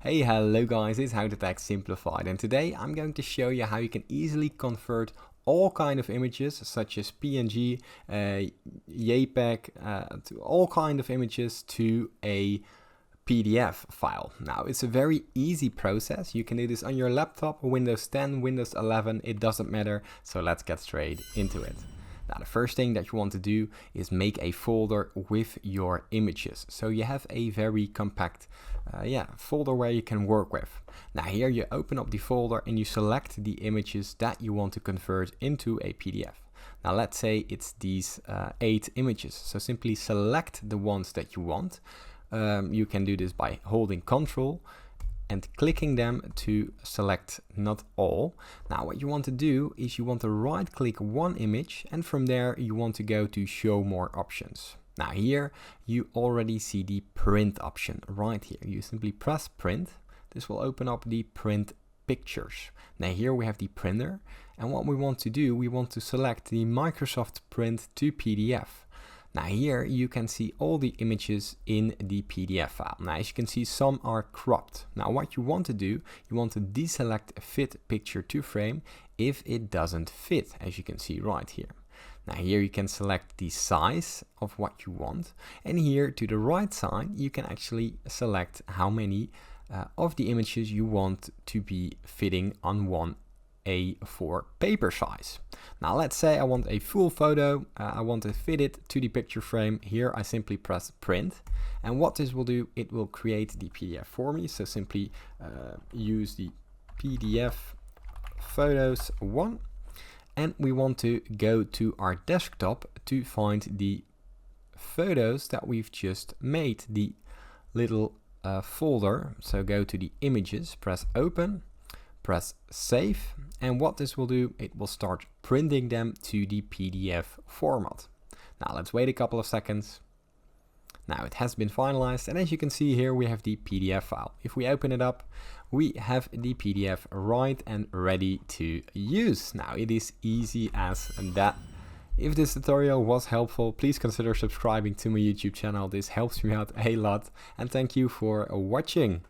Hey, hello guys, it's How to Text Simplified, and today I'm going to show you how you can easily convert all kind of images such as PNG, JPEG, to all kind of images to a PDF file. Now it's a very easy process. You can do this on your laptop, Windows 10, Windows 11, it doesn't matter. So let's get straight into it. Now the first thing that you want to do is make a folder with your images. So you have a very compact folder where you can work with. Now here you open up the folder and you select the images that you want to convert into a PDF. Now let's say it's these 8 images. So simply select the ones that you want. You can do this by holding Ctrl and clicking them to select not all. Now what you want to do is you want to right click one image, and from there you want to go to show more options. Now here you already see the print option right here. You simply press print. This will open up the print pictures. Now here we have the printer, and what we want to do, we want to select the Microsoft Print to PDF. Now here you can see all the images in the PDF file. Now as you can see, some are cropped. Now what you want to do, you want to deselect fit picture to frame if it doesn't fit, as you can see right here. Now here you can select the size of what you want, and here to the right side you can actually select how many of the images you want to be fitting on one A4 paper size. Now let's say I want a full photo, I want to fit it to the picture frame. Here I simply press print, and what this will do, it will create the PDF for me. So simply use the PDF photos 1, and we want to go to our desktop to find the photos that we've just made, the little folder. So go to the images, press open, press save, and what this will do, it will start printing them to the PDF format. Now let's wait a couple of seconds. Now it has been finalized, and as you can see here we have the PDF file. If we open it up, we have the PDF right and ready to use. Now it is easy as that. If this tutorial was helpful, please consider subscribing to my YouTube channel. This helps me out a lot, and thank you for watching.